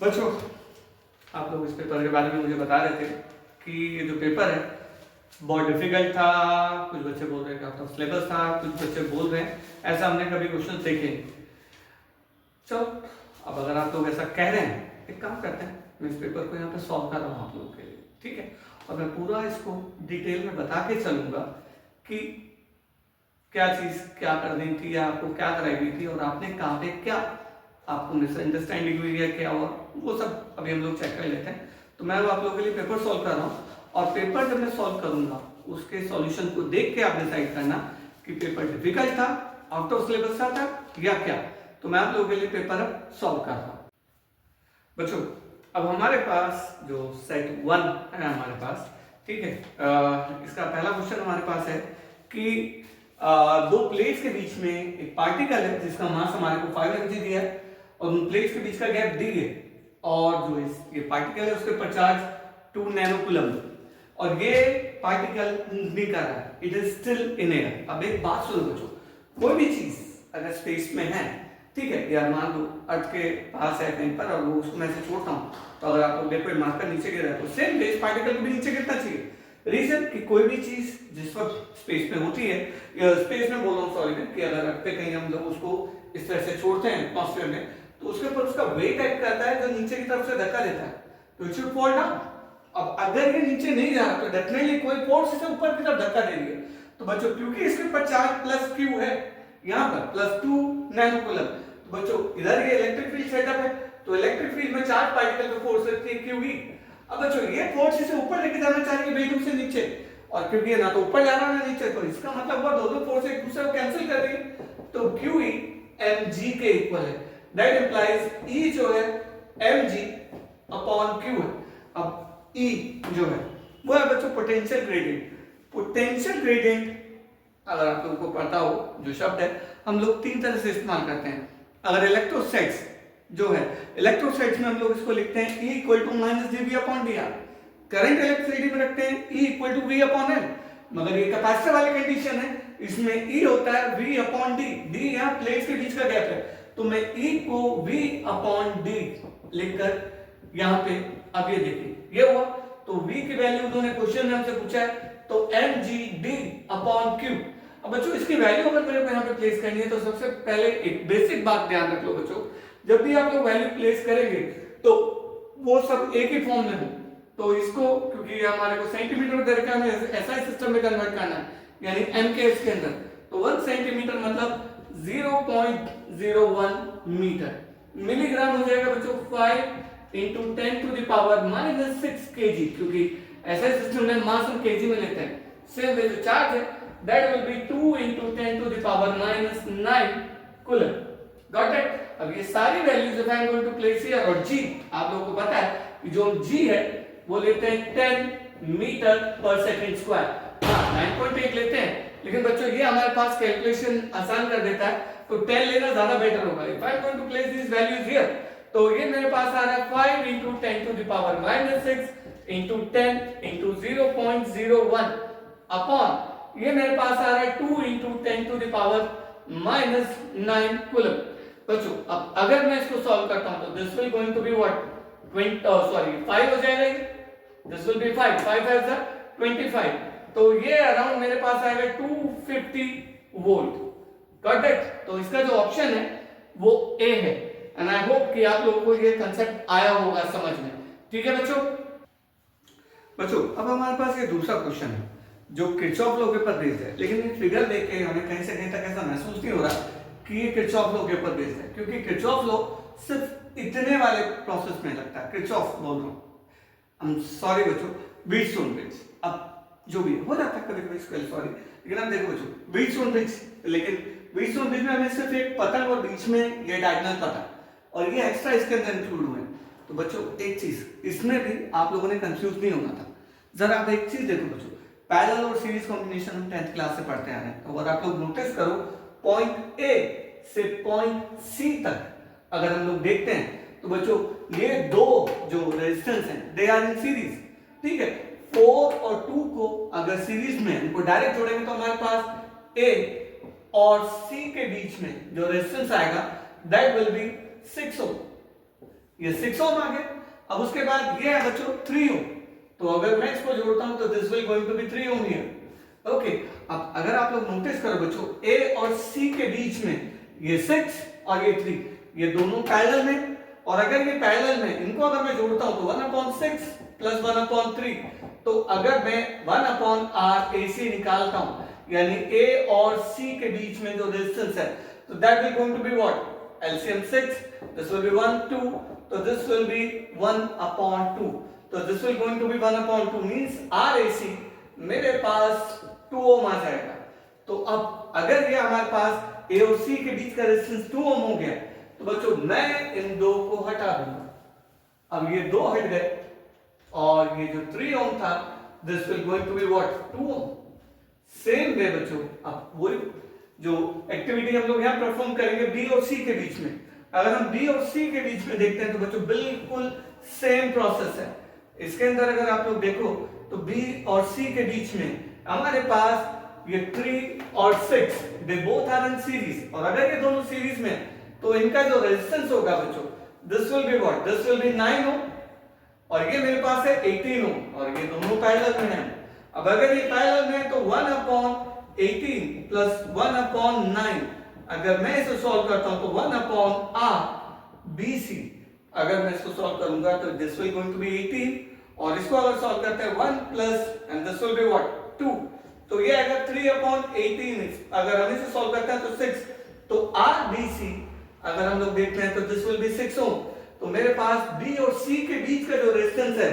बच्चों, आप लोग इस पेपर के बारे में मुझे बता रहे थे कि ये जो पेपर है बहुत डिफिकल्ट था। कुछ बच्चे बोल रहे हैं कि आउट ऑफ सिलेबस था, कुछ बच्चे बोल रहे हैं ऐसा हमने कभी क्वेश्चन देखे नहीं। चलो, अब अगर आप लोग ऐसा कह रहे हैं, एक काम करते हैं, मैं इस पेपर को यहाँ पे सॉल्व कर रहा हूँ आप लोगों के लिए, ठीक है। और मैं पूरा इसको डिटेल में बता के चलूंगा कि क्या चीज़ क्या करनी थी या आपको क्या कराई गई थी और आपने कहाँ पे क्या आपको मिसअंडरस्टैंडिंग हुई है क्या हुआ, वो सब अभी हम लोग चेक कर लेते हैं। तो मैं आप लोगों के लिए पेपर सॉल्व कर रहा हूँ और पेपर जब मैं सॉल्व करूंगा उसके सॉल्यूशन को देख के आप डिसाइड करना कि पेपर डिफिकल्ट था, आउट ऑफ सिलेबस था या क्या। तो मैं आप लोगों के लिए पेपर अब सॉल्व कर रहा हूँ। बच्चों, अब हमारे पास जो सेट 1 है हमारे पास, ठीक है, इसका पहला क्वेश्चन हमारे पास है कि दो प्लेट्स के बीच में एक पार्टिकल है जिसका मास हमारे को 5 mg दिया है और उन प्लेट्स के बीच का गैप दी है और जो ये पार्टिकल है उसके ऊपर चार्ज 2 नैनोकूलम्ब और ये पार्टिकल मूव नहीं कर रहा है, it is still in air. अब एक बात सुनो बच्चों, कोई भी चीज अगर स्पेस में है, ठीक है, यार मान लो अर्थ के पास है कहीं पर और वो उसको मैं ऐसे छोड़ता हूँ तो अगर आप लोग देखो मार्कर नीचे गिर रहा है तो सेम वे इस पार्टिकल को भी नीचे गिरना चाहिए। रीजन कि कोई भी चीज जिस वक्त स्पेस में होती है, स्पेस में बोल रहा हूँ सॉरी कि अगर अर्थ पे कहीं हम लोग उसको इस तरह से छोड़ते हैं एटमॉस्फेयर में तो उसके ऊपर उसका वेट एक्ट करता है जो नीचे की तरफ से धक्का देता है, तो इट शुड फॉल डाउन। अब अगर ये नीचे नहीं जा रहा तो डेफिनेटली कोई फोर्स इसे ऊपर की तरफ धक्का दे रही है। तो बच्चों क्योंकि इसके ऊपर चार्ज प्लस क्यू है, यहाँ पर प्लस 2 नैनोकूलम्ब, तो बच्चों इधर ये इलेक्ट्रिक फील्ड सेटअप है तो इलेक्ट्रिक फील्ड में चार्ज पार्टिकल पे फोर्स लगती है क्यूवी। अब बच्चों ये फोर्स इसे ऊपर लेके जाना चाहिए वेट से नीचे, और क्योंकि ना तो ऊपर जा रहा है ना नीचे, तो इसका मतलब हुआ दोनों फोर्स एक दूसरे को कैंसिल कर रही है, तो क्यूई mg के इक्वल है। दैट इंप्लाइज ई जो है mg अपॉन क्यू है। अब ई जो है वो है बच्चों पोटेंशियल ग्रेडियंट। पोटेंशियल ग्रेडियंट अगर आप लोगों को पता हो जो शब्द है हम लोग तीन तरह से इस्तेमाल करते हैं। अगर इलेक्ट्रोस्टैट्स जो है, इलेक्ट्रोस्टैट्स में हम लोग इसको लिखते हैं E equal to minus dV upon dr। Current electricity में रखते हैं E equal to V upon L। मगर ये कैपेसिटर वाली कंडीशन है, इसमें E होता है V अपॉन D। D यहाँ प्लेट्स के बीच का गैप है, तो मैं E को V अपॉन D लिखकर यहाँ पे, अब ये देखिए ये हुआ, तो V की वैल्यू उन्होंने क्वेश्चन में हमसे पूछा है तो mgd अपॉन Q। अब बच्चों इसकी वैल्यू अगर मेरे को यहाँ पे प्लेस करनी है तो सबसे पहले एक बेसिक बात ध्यान रख लो बच्चों, जब भी आप लोग वैल्यू प्लेस करेंगे तो वो सब एक ही फॉर्म में हो। तो इसको क्योंकि हमारे को सेंटीमीटर में दे रखा है, हमें एसआई सिस्टम में कन्वर्ट करना है, यानी एम के इसके अंदर, तो 1 सेंटीमीटर मतलब 0.01 मीटर। मिलीग्राम हो जाएगा बच्चों 5 into 10 to the power minus 6 kg, क्योंकि एसआई सिस्टम में मास हम केजी में लेते हैं। सेम वे जो चार्ज है that will be 2 into 10 to the power minus 9 coulomb। Got it? अब ये सारी values if I am going to place here, और g आप लोगों को पता है कि जो g है वो लेते हैं 10 मीटर पर सेकंड स्क्वायर। हाँ 9.8 लेते हैं, लेकिन बच्चों ये हमारे पास कैलकुलेशन आसान कर देता है, तो 10 लेना ज्यादा बेटर होगा। if I am going to place these values here, तो ये मेरे पास आ रहा है 5 into 10 to the power minus 6 into 10 into 0.01 upon ये मेरे पास आ रहा है 2 into 10 to the power minus 9 coulomb. बच्चों अब अगर मैं इसको सॉल्व करता हूं तो this will going to be what 5 हो जाएगा, दिस विल बी 5 5 is 25, तो ये अराउंड मेरे पास आएगा 250 वोल्ट। Got it? तो इसका जो ऑप्शन है वो ए है, एंड आई होप कि आप लोगों को ये कांसेप्ट आया होगा समझ में। ठीक है बच्चों, अब हमारे पास ये दूसरा क्वेश्चन है जो किरचॉफ लॉ के ऊपर बेस्ड है, लेकिन ये फिगर देख के हमें कहीं से कहीं तक ऐसा महसूस नहीं हो रहा कि ये किरचॉफ लॉ के ऊपर बेस्ड है, क्योंकि किरचॉफ लॉ सिर्फ इतने वाले प्रोसेस में लगता है। किरचॉफ बोल रहा हूँ, आई एम सॉरी बच्चों, व्हीटस्टोन ब्रिज, अब जो भी हो जाता है कभी कभी, सॉरी, लेकिन अब देखो बच्चों व्हीटस्टोन ब्रिज, लेकिन व्हीटस्टोन ब्रिज में हमें सिर्फ एक पतंग और बीच में ये डायगोनल पतंग और ये एक्स्ट्रा इसके अंदर इंक्लूड हुए। तो बच्चों एक चीज इसमें भी आप लोगों ने कंफ्यूज नहीं होना था। जरा आप एक चीज देखो बच्चों, पैरेलल और सीरीज कॉम्बिनेशन हम 10th क्लास से पढ़ते आ रहे हैं, तो अगर आप लोग नोटिस करो पॉइंट ए से पॉइंट सी तक अगर हम लोग देखते हैं तो बच्चों ये दो जो रेजिस्टेंस हैं दे आर इन सीरीज, ठीक है। 4 और 2 को अगर सीरीज में इनको डायरेक्ट जोड़ेंगे तो हमारे पास ए और सी के बीच में जो रेजिस्टेंस आएगा दैट विल बी 6 ओम, ये 6 ओम आ गया। अब उसके बाद ये है बच्चों 3 ओम, तो अगर मैं इसको जोड़ता हूं तो this will going to be 3 ohm here. Okay, अब अगर आप लोग नोटिस करो बच्चों, ए और सी के बीच में ये 6 और ये 3, ये दोनों पैरेलल में, और अगर ये पैरेलल में, इनको अगर मैं जोड़ता हूं तो 1/6 प्लस 1/3, तो अगर मैं 1/r AC निकालता हूं, यानी A और C के बीच में जो रेजिस्टेंस है, तो that will going to be what, LCM 6, this will be 1 2, तो दिस विल बी 1/2, तो this will going to be 1/2 means RAC मेरे पास 2 ओम आ जाएगा। तो अब अगर ये हमारे पास A और C के बीच का रेजिस्टेंस 2 ओम हो गया, तो बच्चों मैं इन दो को हटा दूंगा। अब ये दो हट गए और ये जो 3 ओम था, this will going to be what, 2 ohm. Same way बच्चों, अब वही जो एक्टिविटी हम लोग यहाँ परफॉर्म करेंगे बी और सी के बीच में, अगर हम बी और सी के बीच में देखते हैं तो बच्चों बिल्कुल सेम प्रोसेस है। इसके अंदर अगर आप लोग देखो तो बी और सी के बीच में हमारे पास ये 3 और 6 they both are in series, और अगर ये दोनों सीरीज में तो इनका जो रेजिस्टेंस होगा बच्चों, this will be what, this will B 9 ओम, और ये मेरे पास है 18 ओम, और ये दोनों पैरेलल में हैं। अब अगर ये पैरेलल में है तो 1/18 प्लस 1/9, अगर मैं इसे सॉल्व करता हूं तो 1/r BC, अगर मैं इसको सॉल्व करूंगा तो this will going to be 18, और इसको अगर सॉल्व करते हैं 1 plus and this will be what 2, तो ये अगर 3/18, अगर हम इसे सॉल्व करते हैं तो 6, तो RBC अगर हम लोग देखते हैं तो दिस विल बी 6 ओम। तो मेरे पास B और C के बीच का जो रेजिस्टेंस है,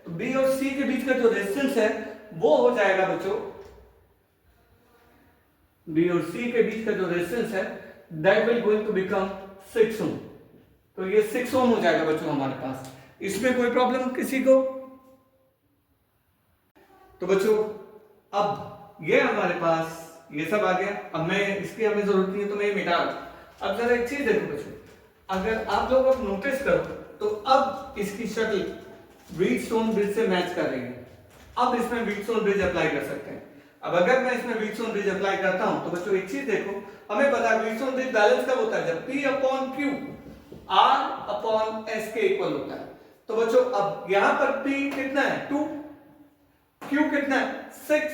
तो B और C के बीच का जो रेजिस्टेंस है वो हो जाएगा बच्चों, B और C के बीच का जो रेजिस्टेंस है that will going to become 6 ohm. तो ये 6 ओम हो जाएगा बच्चों हमारे पास। इसमें कोई प्रॉब्लम किसी को? तो बच्चों अब ये हमारे पास ये सब आ गया। अब मैं इसकी हमें जरूरत नहीं है तो मैं ये मिटा दूं। अब जरा एक चीज देखो बच्चों, अगर आप लोग अब नोटिस करो तो अब इसकी शक्ल व्हीटस्टोन ब्रिज से मैच कर रही है। अब इसमें व्हीटस्टोन ब्रिज अप्लाई कर सकते हैं। अब अगर मैं इसमें व्हीटस्टोन ब्रिज अप्लाई करता हूं तो बच्चों एक चीज देखो, हमें पता है व्हीटस्टोन ब्रिज बैलेंस कब होता है, जब P/Q R/S के इक्वल होता है। तो बच्चों अब यहां पर P कितना है 2, Q कितना है 6,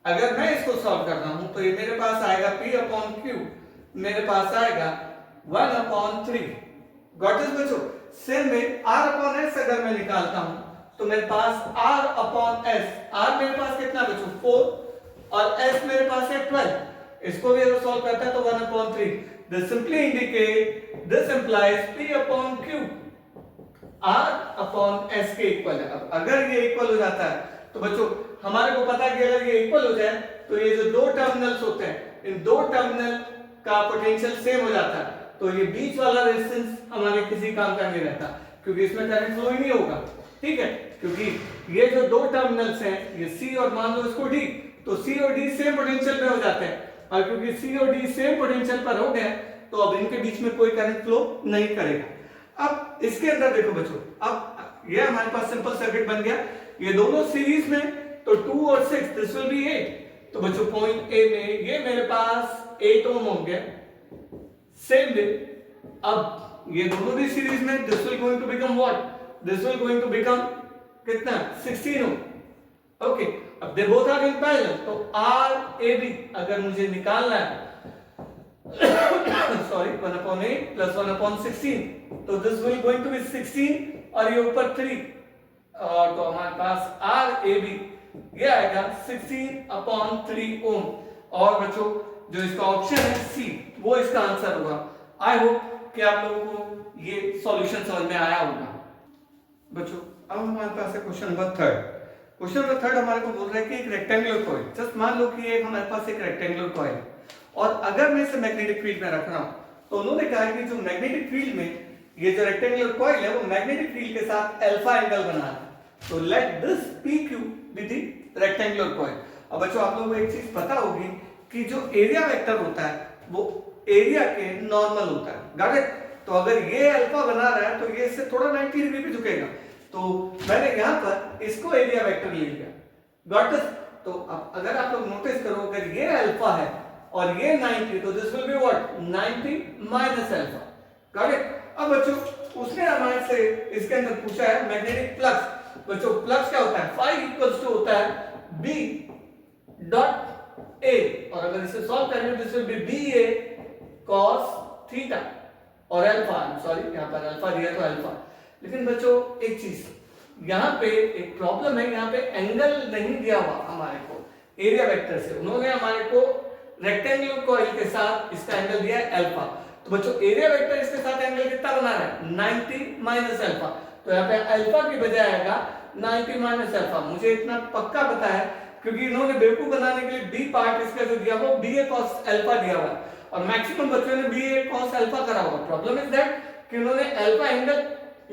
अगर मैं इसको सॉल्व कर रहा हूं तो ये मेरे पास आएगा P/Q मेरे पास आएगा 1/3। गॉट इट बच्चों? सेम में R/S अगर मैं निकालता हूं तो मेरे पास R/S, R मेरे पास कितना बच्चों 4, और S मेरे पास है 12, इसको भी अगर सॉल्व करता है तो 1/3। This simply indicate, this implies P/Q R/S के इक्वल है। अब अगर ये इक्वल हो जाता है तो बच्चों हमारे को पता है कि अगर ये इक्वल हो जाए तो ये जो दो टर्मिनल्स होते हैं, इन दो टर्मिनल का पोटेंशियल सेम हो जाता है, तो ये बीच वाला रेजिस्टेंस हमारे किसी काम का नहीं रहता, क्योंकि इसमें करंट फ्लो ही नहीं होगा। ठीक है, क्योंकि ये जो दो टर्मिनल्स हैं, ये C और मान लो इसको D, तो C और D सेम पोटेंशियल पे हो जाते हैं, और क्योंकि C और D सेम पोटेंशियल पर हो गए तो अब इनके बीच में कोई करंट फ्लो नहीं करेगा। अब इसके अंदर देखो बच्चों, अब ये हमारे पास सिंपल सर्किट बन गया, ये दोनों सीरीज में, तो 2 और 6 दिस विल बी 8, तो बच्चों पॉइंट A में ये मेरे पास 8 ओम हो गया। सेम वे अब ये दोनों भी सीरीज में, this will going to become what, this will going to become कितना 16 ओम। ओके, अब they both are in parallel, तो RAB अगर मुझे निकालना है सॉरी 1/8 प्लस 1/16, तो this will going to be 16 और ये ऊपर 3, और तो हमारे पास RAB ये आएगा 16/3 ओम। और बच्चों जो इसका ऑप्शन है सी, वो इसका आंसर होगा। आई होप कि आप लोगों को ये सॉल्यूशन समझ में आया होगा। बच्चों अब हमारे पास है क्वेश्चन नंबर 3। क्वेश्चन नंबर 3 हमारे को बोल रहा है कि एक रेक्टेंगुलर कॉइल, जस्ट मान लो कि एक हमारे पास एक रेक्टेंगुलर कॉइल, और अगर मैं इसे मैग्नेटिक फील्ड में रख रहा हूं, तो उन्होंने कहा कि जो मैग्नेटिक फील्ड में ये जो रेक्टेंगुलर कॉइल है वो मैग्नेटिक फील्ड के साथ अल्फा एंगल बना है। तो let this PQ be the rectangular coil. अब बच्चों आप लोगों को एक चीज पता होगी कि जो एरिया वेक्टर होता है वो एरिया के नॉर्मल होता है, गॉट इट? तो अगर ये अल्फा बना रहा है तो ये इससे थोड़ा 90 डिग्री पे झुकेगा, तो मैंने यहां पर इसको एरिया वेक्टर ले लिया, गॉट इट? तो अब अगर आप लोग नोटिस करो, अगर ये अल्फा है और ये 90, तो this will be what 90 minus alpha, got it? अब बच्चों उसने हमारे से इसके अंदर पूछा है मैग्नेटिक फ्लक्स। बच्चों फ्लक्स क्या होता है, फाई इक्वल्स टू होता है बी डॉट ए, और अगर इसे सॉल्व करेंगे तो this will be B A cos theta और अल्फा, सॉरी यहाँ पर अल्फा दिया तो अल्फा। लेकिन बच्चों एक चीज यहाँ पे एक प्रॉब्लम है, यहाँ पे एंगल नहीं दिया हुआ हमारे को एरिया वेक्टर से। उन्होंने हमारे को रेक्टेंगुलर कॉइल के साथ इसका एंगल दिया है अल्फा। तो बच्चों एरिया वेक्टर इसके साथ एंगल कितना बना रहा है 90 माइनस अल्फा, तो यहाँ पे अल्फा की बजाय आएगा 90 माइनस अल्फा। मुझे इतना पक्का पता है क्योंकि इन्होंने बेवकूफ बनाने के लिए बी पार्ट इसका जो दिया वो बी ए कॉस अल्फा दिया हुआ है, और मैक्सिमम बच्चों ने बी ए कॉस अल्फा करा हुआ। प्रॉब्लम इज दैट कि उन्होंने अल्फा एंगल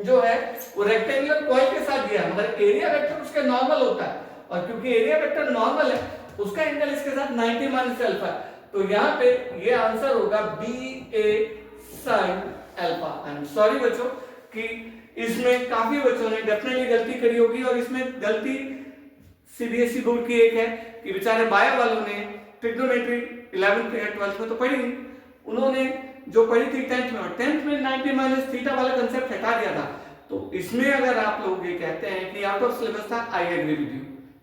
जो है वो रेक्टेंगुलर कॉइल के साथ दिया, मगर एरिया वेक्टर उसका नॉर्मल होता है, और क्योंकि एरिया वेक्टर नॉर्मल है उसका एंगल इसके साथ 90 माइनस अल्फा है। तो यहाँ पे ये आंसर होगा B A sine alpha. I am sorry बच्चों कि इसमें काफी बच्चों ने डेफिनेटली गलती करी होगी, और इसमें गलती सीबीएसई बोर्ड की एक है कि बेचारे बायो वालों ने ट्रिग्नोमेट्री 11th या 12th में तो पढ़ी नहीं, उन्होंने जो पढ़ी थी 10th में, और 10th में 90 माइनस थीटा वाला कंसेप्ट हटा दिया था। तो इसमें अगर आप लोग ये कहते हैं कि आउट ऑफ सिलेबस था, आई एग्री विद यू,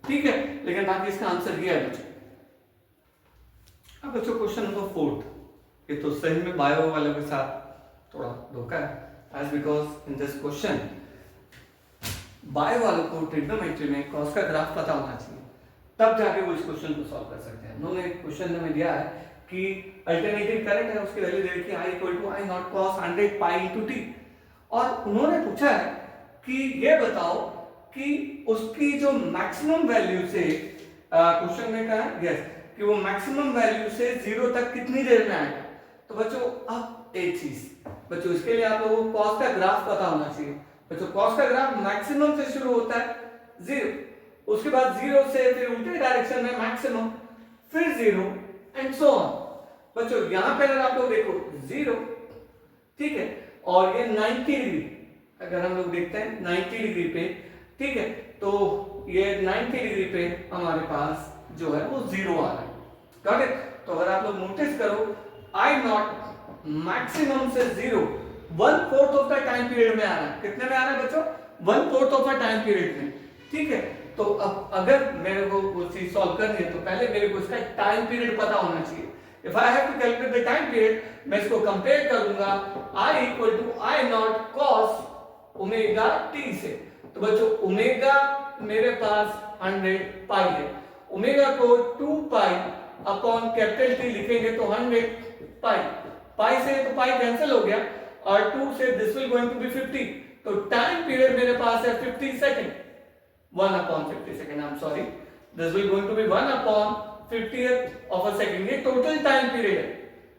ठीक है, लेकिन बाकी इसका आंसर ये है बच्चों। अब बच्चों क्वेश्चन नंबर 4, ये तो सही में बायो वालों के साथ थोड़ा धोखा है, as because in this question bio वालों को ट्रिग्नोमेट्री में कॉस का ग्राफ पता होना चाहिए, तब जाके वो इस क्वेश्चन को सॉल्व कर सकते हैं। उन्होंने क्वेश्चन में दिया है कि अल्टरनेटिव करंट है, उसकी वैल्यू दे रखी है I equal to I naught cos 100 pi into t, और उन्होंने पूछा है कि ये बताओ कि उसकी जो मैक्सिमम वैल्यू से क्वेश्चन में कहा है यस कि वो मैक्सिमम वैल्यू से 0 तक कितनी देर में आएगा। तो बच्चों अब एक चीज बच्चों, इसके लिए आप लोगों को कॉस का ग्राफ पता होना चाहिए। बच्चों कॉस का ग्राफ मैक्सिमम से शुरू होता है 0, उसके बाद 0 से फिर उल्टे डायरेक्शन में मैक्सिमम, फिर 0 एंड सो ऑन। बच्चों यहां पे अगर आप लोग देखो 0, ठीक है, और ये 90 डिग्री, अगर हम लोग देखते हैं 90 डिग्री पे, ठीक है, तो ये 90 डिग्री पे हमारे पास जो है वो 0 आ रहा है, गॉट इट। तो अगर आप लोग नोटिस करो I नॉट मैक्सिमम से 0 1/4 ऑफ द टाइम पीरियड में आ रहा है। कितने में आ रहा है बच्चों 1/4 ऑफ द टाइम पीरियड में, ठीक है। तो अब अगर मेरे को वो चीज सॉल्व करनी है तो पहले मेरे को इसका टाइम पीरियड पता होना चाहिए। If I have to calculate the time period, मैं इसको कंपेयर करूंगा I equal to I naught cos omega t से। तो बच्चों ओमेगा मेरे पास 100 पाई है, ओमेगा को 2 पाई अपॉन कैपिटल T लिखेंगे तो 100 पाई, पाई से तो पाई कैंसिल हो गया, और 2 से this will going to be 50। तो टाइम पीरियड मेरे पास है 50 second, 1 upon 50 second, I'm sorry, this will going to be 1 upon 50th of a second। ये टोटल टाइम पीरियड है,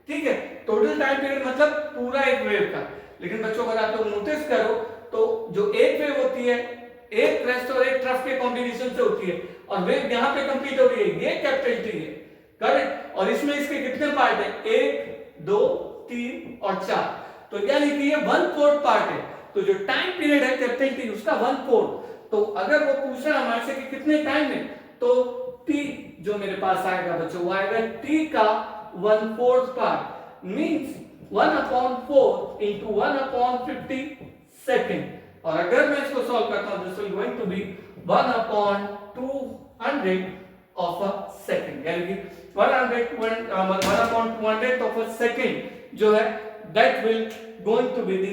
ठीक है, टोटल टाइम पीरियड मतलब पूरा एक वेव का। लेकिन बच्चों अगर आप लोग नोटिस करो तो जो एक वेव होती है एक क्रेस्ट और एक ट्रफ के कॉम्बिनेशन से होती है, और वेव यहाँ पे कंप्लीट हो रही है, ये कैपिटल T है, करेक्ट। और इसमें इसके कितने पार्ट है 1 2 3 और 4, तो यानी कि ये 1/4 पार्ट है। तो जो टाइम पीरियड है कैपिटल T उसका 1/4। तो अगर वो पूछ रहा है हमारे से कि कितने टाइम में, तो t जो मेरे पास आएगा बच्चों वो आएगा t का 1/4 पार्ट, मींस 1/4 into 1/50 सेकंड। और अगर मैं इसको सॉल्व करता हूं this will going to be 1/200 of a second, यानी कि 1/200 ऑफ अ सेकंड जो है that will going to be the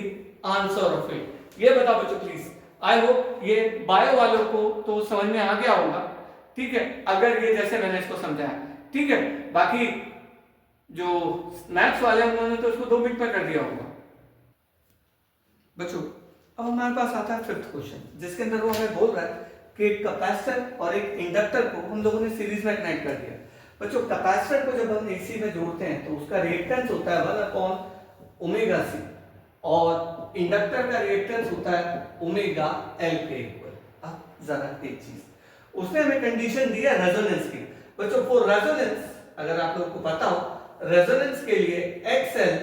answer of it. ये बताओ बच्चों प्लीज, आई होप ये बायो वालों को तो समझ में आ गया होगा, ठीक है, अगर ये जैसे मैंने इसको समझाया, ठीक है। बाकी जो मैथ्स वाले उन्होंने तो इसको 2 मिनट में कर दिया होगा। बच्चों अब हमारे पास आता है 5th क्वेश्चन, जिसके अंदर वो हमें बोल रहा है कि एक कैपेसिटर और एक इंडक्टर को हम लोगों ने सीरीज में कनेक्ट कर दिया। बच्चों कैपेसिटर को जब हम एसी में जोड़ते हैं तो उसका रिएक्टेंस होता है 1/ωc, और इंडक्टर का रिएक्टेंस होता है ओमेगा एल के इक्वल। अब जरा एक चीज, उसने हमें कंडीशन दी है रेजोनेंस की। बच्चों फॉर रेजोनेंस अगर आप लोगों को पता हो, रेजोनेंस के लिए XL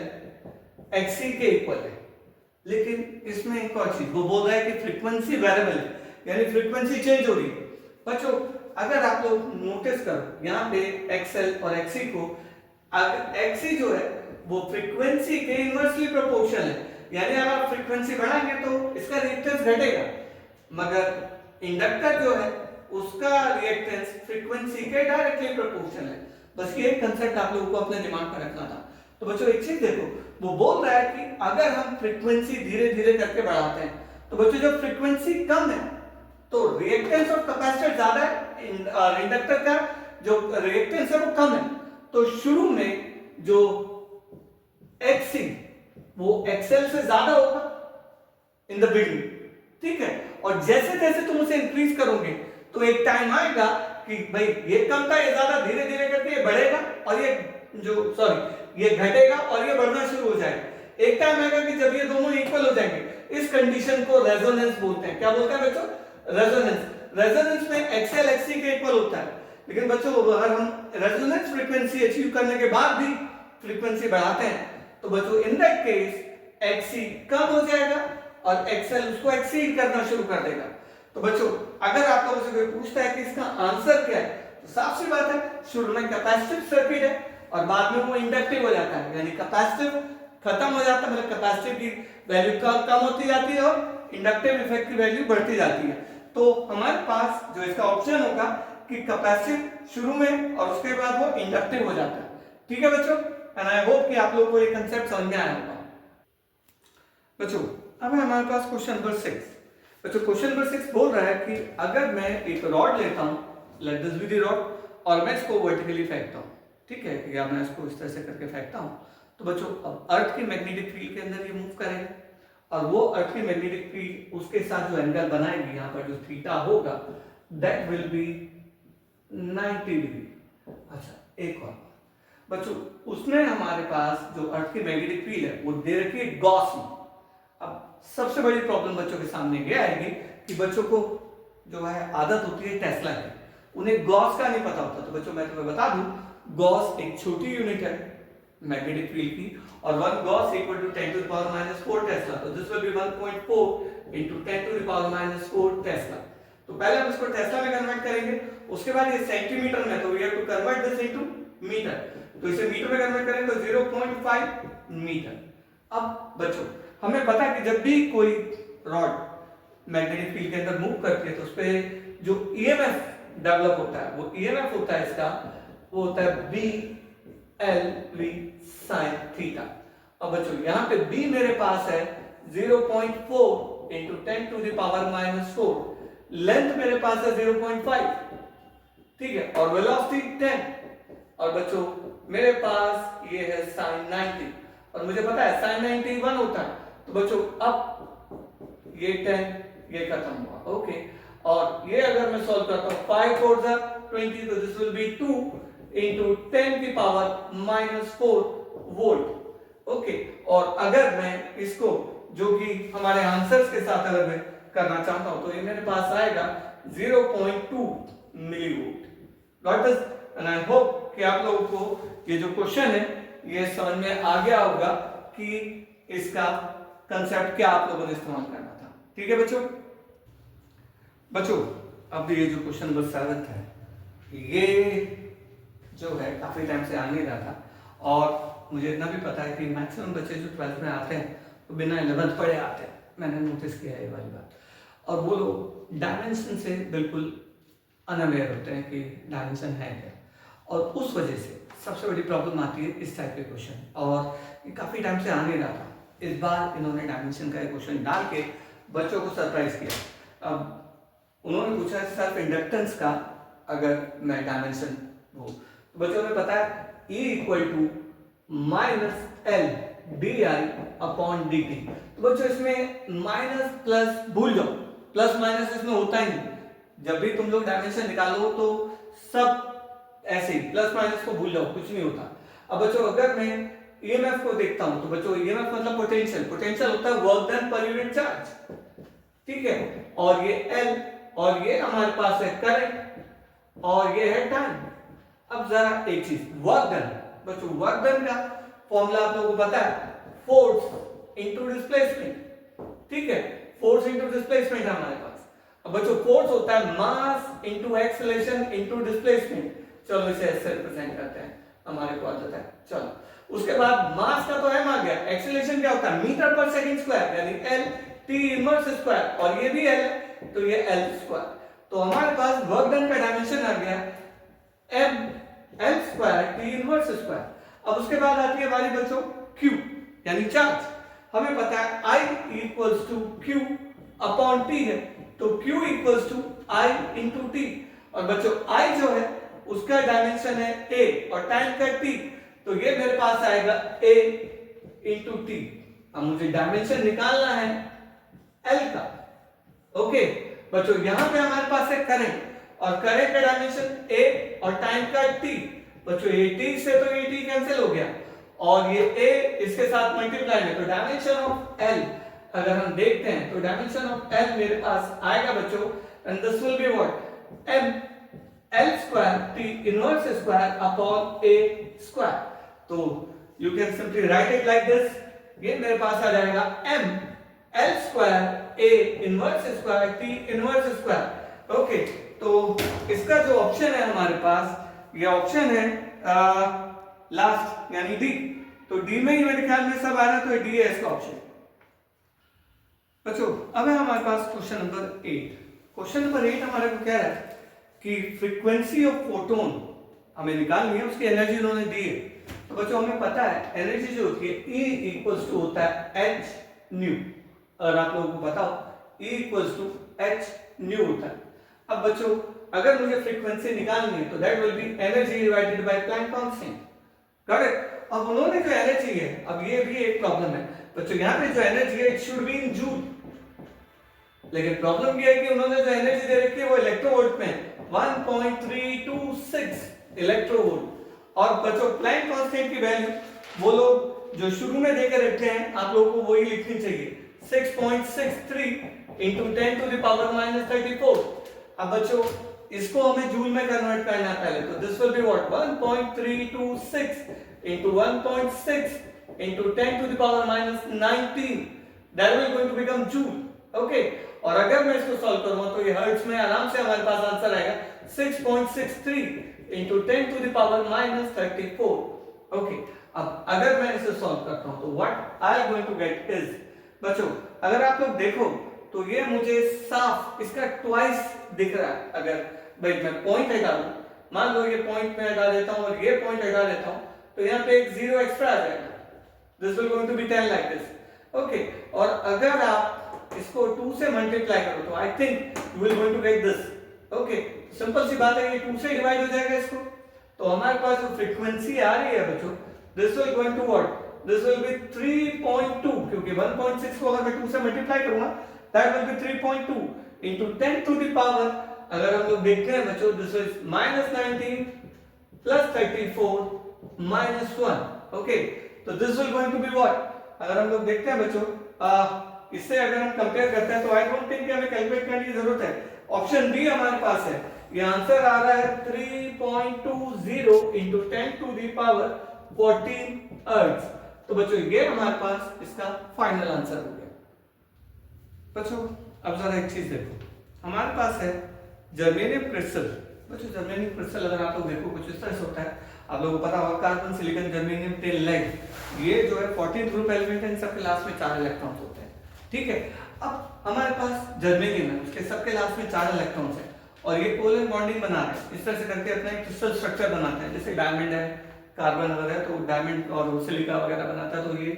XC के इक्वल है, लेकिन इसमें एक और चीज वो बोल रहा है कि फ्रीक्वेंसी वेरिएबल है, यानी फ्रीक्वेंसी चेंज हो रही है। बच्चों अगर आप लोग नोटिस करो यहाँ पे XL और XC को, XC जो है वो फ्रीक्वेंसी के इनवर्सली प्रोपोर्शनल है, यानी अगर आप फ्रीक्वेंसी बढ़ाएंगे तो इसका रिएक्टेंस घटेगा, मगर इंडक्टर जो है उसका रिएक्टेंस फ्रीक्वेंसी के डायरेक्टली प्रोपोर्शनल है। बस ये एक कंसेप्ट आप लोगों को अपने दिमाग में रखना था। तो बच्चों एक चीज देखो, वो बोल रहा है कि अगर हम फ्रीक्वेंसी धीरे धीरे करके बढ़ाते हैं तो बच्चों जब फ्रीक्वेंसी कम है तो रिएक्टेंस और कैपेसिटर ज्यादा है और इंडक्टर का जो रिएक्टेंस है वो कम है, तो शुरू में जो XC वो XL से ज्यादा होगा इन द बिगिनिंग, ठीक है। और जैसे जैसे तुम उसे इंक्रीज करोगे तो एक टाइम आएगा कि भाई ये कम था, ये ज्यादा, धीरे धीरे करके ये बढ़ेगा और ये घटेगा और ये बढ़ना शुरू हो जाएगा। एक टाइम आएगा कि जब ये दोनों इक्वल हो जाएंगे। इस कंडीशन को रेजोनेंस बोलते हैं। क्या बोलते हैं बच्चों? रेजोनेंस। रेजोनेंस में XL XC के इक्वल होता है। लेकिन बच्चों अगर हम रेजोनेंस फ्रीक्वेंसी अचीव करने के बाद भी फ्रीक्वेंसी बढ़ाते हैं तो बच्चों इन दैट केस XC कम हो जाएगा और XL उसको एक्सीड करना शुरू कर देगा। तो बच्चों अगर आप लोगों से कोई पूछता है कि इसका आंसर क्या है तो साफ सी बात है, शुरू में कैपेसिटिव सर्किट है और बाद में वो इंडक्टिव हो जाता है, यानी कैपेसिटिव खत्म हो जाता है, मतलब कैपेसिटिव की वैल्यू कम होती जाती है और इंडक्टिव इफेक्ट की वैल्यू बढ़ती जाती है। तो हमारे पास जो इसका ऑप्शन होगा कि कैपेसिटिव शुरू में और उसके बाद वो इंडक्टिव हो जाता है। ठीक है बच्चों, एंड आई होप कि आप लोगों को ये कंसेप्ट समझ में आया होगा। बच्चों अब है हमारे पास क्वेश्चन नंबर 6। बच्चों क्वेश्चन नंबर 6 बोल रहा है कि अगर मैं एक रॉड लेता हूं, let this be the rod, और मैं इसको वर्टिकली फेंकता हूं, ठीक है, या मैं इसको इस तरह से करके फेंकता हूं, तो बच्चों अब अर्थ की मैग्नेटिक फील्ड के अंदर ये मूव करेगा और वो अर्थ की मैग्नेटिक फील्ड उसके साथ जो एंगल बनाएगी, यहाँ पर जो थीटा होगा दैट विल बी 90 डिग्री। अच्छा एक और बच्चों, उसने हमारे पास जो अर्थ की मैग्नेटिक फील्ड है वो दे रखी है गॉस में। अब सबसे बड़ी प्रॉब्लम बच्चों के सामने ये आएगी कि बच्चों को जो है आदत होती है टेस्ला की, उन्हें गॉस का नहीं पता होता। तो बच्चों मैं तुम्हें बता दूं, गॉस एक छोटी यूनिट है मैग्नेटिक फील्ड की और 1 gauss equal to 10 to the power -4 tesla. तो this will be 1.4 into 10 to the power -4 tesla. तो पहले हम इसको टेस्ला में कन्वर्ट करेंगे, उसके बाद ये सेंटीमीटर में, तो we have to convert this into metre. तो इसे मीटर में कन्वर्ट करेंगे तो 0.5 मीटर। अब बच्चों हमें पता है कि जब भी कोई रॉड मैग्नेटिक फील्ड के अंदर मूव करती है तो उस पे जो ईएमएफ डेवलप होता है, वो ईएमएफ होता है इसका, वो होता है BLV sin थीटा। अब बच्चों यहाँ पे B मेरे पास है 0.4 into 10 to the power -4, length मेरे पास है 0.5, ठीक है, और वेलोसिटी 10, और बच्चों मेरे पास ये है sin 90 और मुझे पता है sin 90 1 होता है। तो बच्चों अब ये 10 ये खत्म हुआ, ओके, और ये अगर मैं सॉल्व करता हूं 5 4 20, तो दिस विल बी 2 into 10 की पावर -4 वोल्ट, ओके। और अगर मैं इसको जो कि हमारे आंसर्स के साथ अगर मैं करना चाहता हूं तो ये मेरे पास आएगा 0.2 millivolt. Got this? And I hope कि आप लोगों को ये जो क्वेश्चन है ये समझ में आ गया होगा कि इसका कंसेप्ट क्या आप लोगों ने इस्तेमाल करना था। ठीक है बच्चों? बच्चों अब ये जो क्वेश्चन नंबर 7 है ये जो है काफी टाइम से आ नहीं रहा था और मुझे इतना भी पता है कि मैक्सिमम बच्चे जो 12th में आते हैं तो बिना 11th पढ़े आते हैं, मैंने नोटिस किया है ये वाली बात। और वो लोग डायमेंशन से बिल्कुल अनअवेयर होते हैं कि डायमेंशन है क्या, और उस वजह से सबसे बड़ी प्रॉब्लम आती है इस टाइप के क्वेश्चन, और ये काफी टाइम से आ नहीं रहा था। इस बार इन्होंने डायमेंशन का एक क्वेश्चन डाल के बच्चों को सरप्राइज किया। अब उन्होंने पूछा सेल्फ इंडक्टेंस का अगर मैं डायमेंशन हो, तो बच्चों ने पता है E equal to -L di/dt। तो बच्चों इसमें माइनस प्लस भूल जाओ, प्लस माइनस इसमें होता ही नहीं। जब भी तुम लोग डायमेंशन निकालो तो सब ऐसे ही प्लस माइनस को भूल जाओ, कुछ नहीं होता। अब बच्चों अगर मैं ईएमएफ को देखता हूं तो बच्चों ईएमएफ मतलब पोटेंशियल, पोटेंशियल होता है work done per unit charge, ठीक है, और ये L और ये हमारे पास है करंट और ये है टाइम। अब जरा एक चीज, वर्क डन, बच्चों वर्क डन का फॉर्मूला आप लोगों को पता है, फोर्स इनटू डिस्प्लेसमेंट, ठीक है, फोर्स इनटू डिस्प्लेसमेंट हमारे पास। अब बच्चों फोर्स होता है mass into acceleration into displacement. चलो इसे ऐसे रिप्रेजेंट करते हैं, हमारे को आदत है। चलो उसके बाद मास का तो m आ गया, एक्सीलरेशन क्या होता है मीटर पर सेकंड स्क्वायर यानी l t इनवर्स स्क्वायर, और ये भी l है तो ये l स्क्वायर। तो हमारे पास वर्क डन का डायमेंशन आ गया m l square t inverse square. अब उसके बाद आती है हमारी बच्चों q यानी चार्ज। हमें पता है I equals to q upon t है, तो q equals to I into t, और बच्चों I जो है उसका डायमेंशन है a और टाइम का t, तो ये मेरे पास आएगा a इंटू t। अब मुझे डायमेंशन निकालना है L का। ओके बच्चों यहां पे हमारे पास है करंट, और करंट का डायमेंशन a और टाइम का t। बच्चों ये t से तो ये t कैंसिल हो गया, और ये a इसके साथ मल्टीप्लाई है, तो डायमेंशन ऑफ L अगर हम देखते हैं तो डायमेंशन ऑफ L मेरे पास आएगा बच्चों, and this will be what m L square t inverse square upon a square. तो you can simply write it like this, ये मेरे पास आ जाएगा m L square a inverse square t inverse square. Okay तो इसका जो option है हमारे पास, ये ऑप्शन है लास्ट यानी डी। तो डी में ही मेरे ख्याल में सब आ रहा है, तो डी है इसका ऑप्शन। बच्चों अब है हमारे पास क्वेश्चन नंबर 8। क्वेश्चन नंबर 8 हमारे को कह रहा है कि फ्रीक्वेंसी ऑफ फोटोन हमें निकालनी है, उसकी एनर्जी उन्होंने दी है। तो बच्चों हमें पता है एनर्जी जो होती है E इक्वल्स टू होता है h न्यू, और आप लोगों को पता हो E equals to h nu होता है। अब बच्चों अगर मुझे फ्रीक्वेंसी निकालनी है तो that will be energy divided by Planck constant, correct. अब उन्होंने जो एनर्जी है, अब ये भी एक प्रॉब्लम है बच्चों, यहाँ पे जो एनर्जी है it should be in joule, लेकिन प्रॉब्लम ये है कि उन्होंने जो एनर्जी दे रखी है वो इलेक्ट्रोवोल्ट में 1.326 इलेक्ट्रोवोल्ट, और बच्चों प्लैंक कांस्टेंट की वैल्यू वो लोग जो शुरू में देकर रखे हैं आप लोगों को वही लिखनी चाहिए 6.63 into 10 to the power minus 34। अब बच्चों इसको हमें जूल में कन्वर्ट करना है पहले, तो this will be what 1.326 into 1.6 into 10 to the power minus 19, that will going to become joule। Okay और अगर मैं इसको सॉल्व करूंगा तो ये हर्ट्ज में आराम से हमारे पास आंसर आएगा 6.63 into 10 to the power minus 34। Okay अब अगर मैं इसे सॉल्व करता हूं तो what I am going to get is, बच्चों अगर आप लोग देखो तो ये मुझे साफ इसका ट्वाइस दिख रहा है। अगर भाई मैं पॉइंट हटा दूं, मान लो ये पॉइंट में हटा देता हूं और ये पॉइंट हटा देता हूं, तो यहाँ पे एक जीरो एक्स्ट्रा आ जाएगा, this will going to be 10 like this. Okay और अगर आप इसको 2 से मल्टीप्लाई करो तो I think you will going to get this. Okay simple सी बात है, ये 2 से डिवाइड हो जाएगा इसको, तो हमारे पास जो फ्रीक्वेंसी आ रही है बच्चों this will going to what, this will be 3.2, क्योंकि 1.6 को अगर मैं 2 से मल्टीप्लाई करूंगा that will be 3.2 into 10 to the power, अगर हम लोग देखते हैं बच्चों this is -19 plus 34 minus 1। Okay तो this will going to be what, अगर हम लोग देखते हैं बच्चों इससे अगर हम कंपेयर करते हैं तो आई डोंट थिंक कि हमें कैलकुलेट करने की जरूरत है, ऑप्शन बी हमारे पास है। ये आंसर आ रहा है 3.20 into 10 to the power 14 अर्ट्ज। तो बच्चों ये हमारे पास इसका फाइनल आंसर हो गया। बच्चों अब जरा एक चीज देखो, हमारे पास है जर्मेनियम क्रिस्टल। बच्चों जर्मेनियम क्रिस्टल अगर आप लोग देखो कुछ इस तरह से होता है, आप लोगों को पता होगा कार्बन सिलिकॉन जर्मेनियम टेल लेग, ये जो है 14th ग्रुप एलिमेंट है, इन सबके लास्ट में 4 इलेक्ट्रॉन्स होते हैं, ठीक है। अब हमारे पास जर्मेनियम है, उसके सबके लास्ट में 4 इलेक्ट्रॉन्स है और ये कोवलेंट बॉन्डिंग बना रहे हैं, इस तरह से करके अपना एक क्रिस्टल स्ट्रक्चर बनाते हैं, जैसे डायमंड है कार्बन वगैरह, तो डायमंड और सिलिका वगैरह बनाता है, तो ये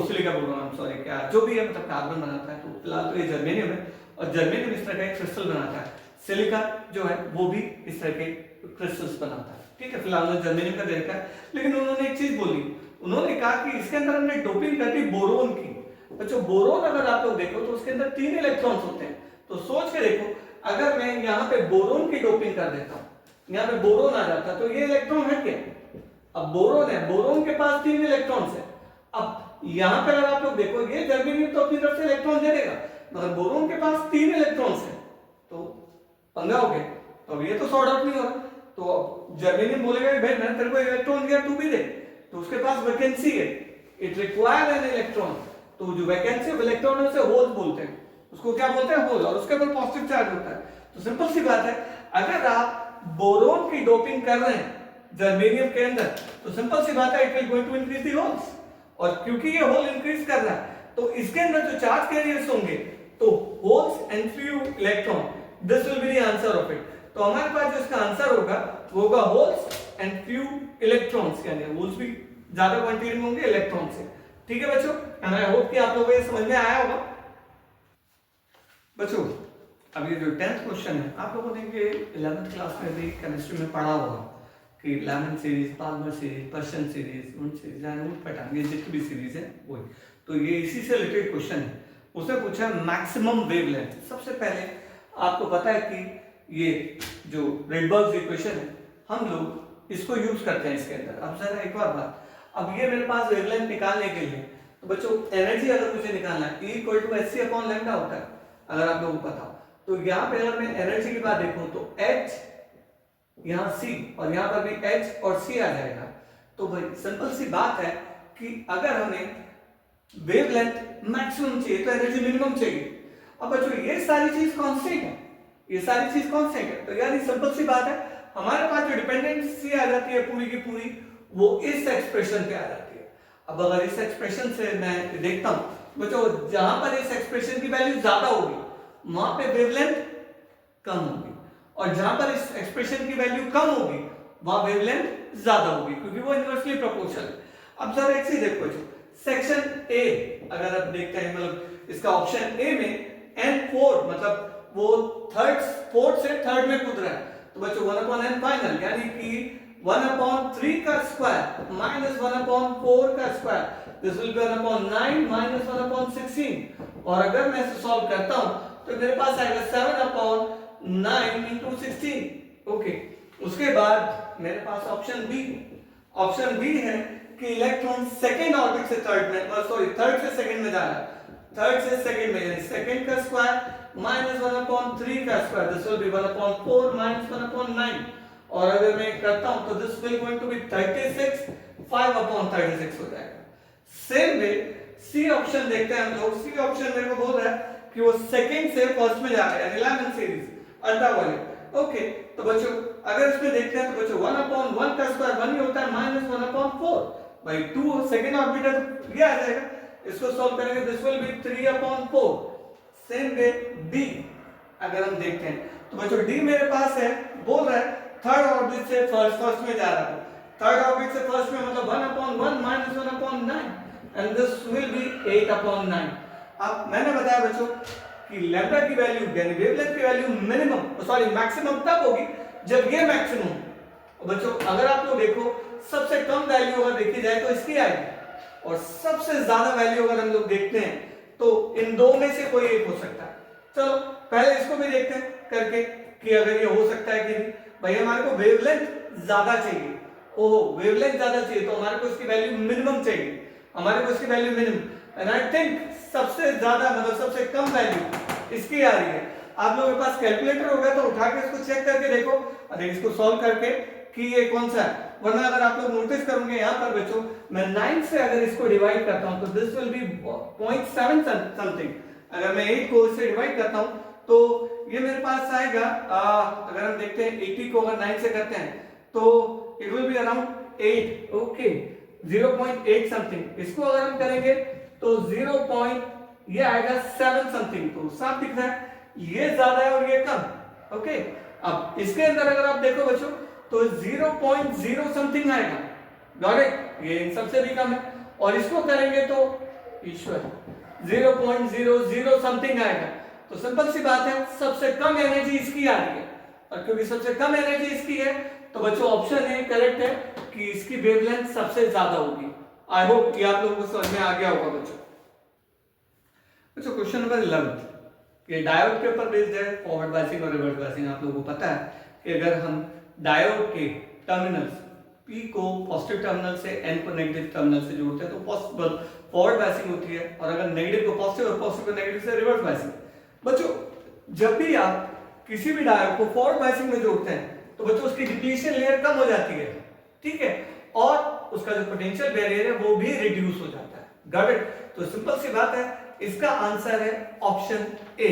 सिलिका बोल रहा हूं, सॉरी क्या जो भी है मतलब कार्बन बनाता है, तो फिलहाल तो ये जर्मेनियम है और जर्मेनियम इस तरह का एक क्रिस्टल बनाता है, सिलिका जो है वो भी इस तरह के क्रिस्टल्स बनाता है, ठीक है। फिलहाल हमने जर्मेनियम का देखा है, लेकिन उन्होंने एक चीज बोली, उन्होंने कहा कि इसके अंदर हमने डोपिंग कर दी बोरोन की। बच्चों बोरोन अगर आप लोग देखो तो उसके अंदर 3 इलेक्ट्रॉन्स होते हैं, तो सोच के देखो अगर मैं यहाँ पे बोरोन की डोपिंग कर देता हूँ, यहाँ पे बोरोन आ जाता तो ये इलेक्ट्रॉन हट गया, अब बोरोन है, बोरोन के पास 3 इलेक्ट्रॉन्स है। अब यहाँ पे अगर आप लोग देखो ये जर्मेनियम तो अपनी तरफ से इलेक्ट्रॉन दे देगा, मगर बोरोन के पास 3 इलेक्ट्रॉन्स है, तो पंगा हो गया, तो ये तो सॉर्ट आउट नहीं हो रहा, तो जर्मेनियम बोलेगा भाई मैंने तेरे को इलेक्ट्रॉन दिया तू भी दे, तो उसके पास वैकेंसी है, इट रिक्वायर एन इलेक्ट्रॉन, तो जो वैकेंसी ऑफ इलेक्ट्रॉन है उसे होल बोलते हैं, उसको क्या बोलते हैं होल, और उसके ऊपर पॉजिटिव चार्ज होता है। तो सिंपल सी बात है, अगर आप बोरोन की डोपिंग कर रहे हैं जर्मेनियम के अंदर, तो सिंपल सी बात है it will going to increase the holes, और क्योंकि ये होल इंक्रीज कर रहा है तो इसके अंदर जो चार्ज कैरियर्स होंगे तो holes and few electron, this will B the answer of it. तो हमारे पास जो इसका आंसर होगा वो होगा होल्स एंड फ्यू इलेक्ट्रॉन्स, यानी होल्स भी ज्यादा क्वांटिटी में होंगे इलेक्ट्रॉन से। ठीक है बच्चों, एंड आई होप कि आप लोगों को ये समझ में आया होगा। बच्चों अब ये जो 10th क्वेश्चन है आप लोगों ने ये 11th क्लास में भी केमिस्ट्री में पढ़ा होगा कि lamin series, Palmer series, Persian series, उन सीरीज एंड उन पैटर्न, ये जितनी भी सीरीज है वही, तो ये इसी से रिलेटेड क्वेश्चन है। उसने पूछा मैक्सिमम वेवलेंथ। सबसे पहले आपको पता है कि ये जो रेडबर्ग्स इक्वेशन है हम लोग इसको यूज करते हैं इसके अंदर। अब जरा एक और बात, अब ये मेरे पास वेवलेंथ निकालने के लिए तो बच्चों एनर्जी अगर मुझे निकालना है E = hc/λ होता है, अगर आप लोगों को पता हो तो यहाँ पे अगर मैं एनर्जी की बात देखूं तो H यहाँ C और यहाँ पर भी H और C आ जाएगा। तो भाई सिंपल सी बात है कि अगर हमें वेवलेंथ मैक्सिमम चाहिए तो एनर्जी मिनिमम चाहिए। अब बच्चों ये सारी चीज कांस्टेंट है, ये सारी चीज कांस्टेंट है, तो यानी सिंपल सी बात है हमारे पास जो डिपेंडेंसी आ जाती है पूरी की पूरी वो इस एक्सप्रेशन पे आ जाती है। अब अगर इस एक्सप्रेशन से मैं देखता हूं बच्चों, जहां पर इस एक्सप्रेशन की वैल्यू ज्यादा होगी वहां पे वेवलेंथ कम होगी, और जहां पर इस एक्सप्रेशन की वैल्यू कम होगी वहां वेवलेंथ ज्यादा होगी, क्योंकि वो इनवर्सली प्रोपोर्शनल है। अब जरा एक चीज देखो बच्चों, सेक्शन ए अगर आप देखते हैं, मतलब इसका ऑप्शन ए में n4 मतलब वो फोर्थ से थर्ड में कूद रहा है, तो बच्चों 1/n फाइनल, यानी कि 1/3 का स्क्वायर माइनस 1/4 का square, this will B 1/9 minus 1/16, और अगर मैं इसे सॉल्व करता हूं तो मेरे पास आएगा 7/9 into 16। ओके, उसके बाद मेरे पास ऑप्शन बी है कि इलेक्ट्रॉन सेकंड ऑर्बिट से थर्ड में, सॉरी थर्ड से सेकंड में जा रहा है, थर्ड से सेकंड में, यानी सेकंड का स्क्वायर माइनस 1/3 का square, this will be 1/4 minus 1/9, और अगर मैं करता हूं तो this will going to be 36, 5/36 हो जाएगा। सेम वे सी ऑप्शन देखते हैं हम लोग। सी ऑप्शन मेरे को बोल रहा है कि वो सेकंड से फर्स्ट में जा रहा है, यानी लैमन सीरीज अल्ट्रावायलेट। ओके, तो बच्चों अगर इसमें देखते हैं तो बच्चों 1/1 का स्क्वायर 1 ही होता है माइनस 1/4 भाई 2 सेकंड ऑर्बिट है तो ये आ जाएगा। इसको सॉल्व करेंगे this will B 3/4। Same way D अगर हम देखते हैं तो बच्चों डी मेरे पास है, बोल रहा है थर्ड ऑर्बिट से फर्स्ट में जा रहा है, थर्ड ऑर्बिट से फर्स्ट में मतलब 1/1 minus 1/9 and this will B 8/9। अब मैंने बताया बच्चों कि लैम्डा की वैल्यू यानी वेवलेंथ की वैल्यू मैक्सिमम तब होगी जब ये मैक्सिमम हो। बच्चों अगर आप लोग देखो सबसे कम वैल्यू अगर देखी जाए तो इसकी आएगी, और सबसे ज्यादा वैल्यू अगर हम लोग देखते हैं तो इन दो में से कोई एक हो सकता है। चलो पहले इसको भी देखते हैं करके कि अगर ये हो सकता है कि नहीं। भाई हमारे को वेवलेंथ ज्यादा चाहिए, ओहो वेवलेंथ ज्यादा चाहिए तो हमारे को इसकी वैल्यू मिनिमम चाहिए, हमारे को इसकी value minimum, and I think सबसे ज्यादा मतलब सबसे कम वैल्यू इसकी आ रही है। आप लोगों के पास कैलकुलेटर होगा तो उठा के इसको चेक करके देखो, अरे इसको सॉल्व करके कि ये कौन सा है, वरना अगर आप लोग नोटिस करोगे यहाँ पर बच्चों मैं 9 से अगर इसको डिवाइड करता हूँ तो दिस विल बी 0.7 समथिंग, अगर मैं 8 को इससे डिवाइड करता हूँ तो ये मेरे पास आएगा अगर हम देखते हैं 80 को अगर 9 से करते हैं तो it will be around 8। Okay 0.8 something, इसको अगर हम करेंगे तो 0. ये आएगा 7 समथिंग, तो साफ दिख रहा है ये ज्यादा है और ये कम। ओके, अब इसके अंदर अगर आप देखो बच्चों तो 0.0 समथिंग आएगा, गॉट इट, ये इन सबसे भी कम है, और इसको करेंगे तो ईश्वर 0.00 समथिंग आएगा। तो सिंपल सी बात है सबसे कम एनर्जी इसकी आ रही है, और क्योंकि सबसे कम एनर्जी इसकी है तो बच्चों ऑप्शन ए करेक्ट है कि इसकी वेवलेंथ सबसे ज्यादा होगी। आई होप ये आप लोगों को समझ में आ गया होगा बच्चों। क्वेश्चन नंबर 11, ये डायोड के ऊपर बेस्ड है, फॉरवर्ड बायसिंग और रिवर्स बायसिंग। आप लोगों को पता है कि अगर हम डायोड के टर्मिनल्स P को पॉजिटिव टर्मिनल से N को नेगेटिव टर्मिनल से जोड़ते हैं तो पॉसिबल फॉरवर्ड बायसिंग होती है, और अगर नेगेटिव को पॉजिटिव और पॉजिटिव को नेगेटिव से रिवर्स बायसिंग। बच्चों जब भी आप किसी भी डायोड को फॉरवर्ड बायसिंग में जोड़ते हैं तो बच्चों उसकी डिप्लीशन लेयर कम हो जाती है, ठीक है, और उसका जो पोटेंशियल बैरियर है वो भी रिड्यूस हो जाता है, गॉट इट। तो सिंपल सी बात है इसका आंसर है ऑप्शन ए,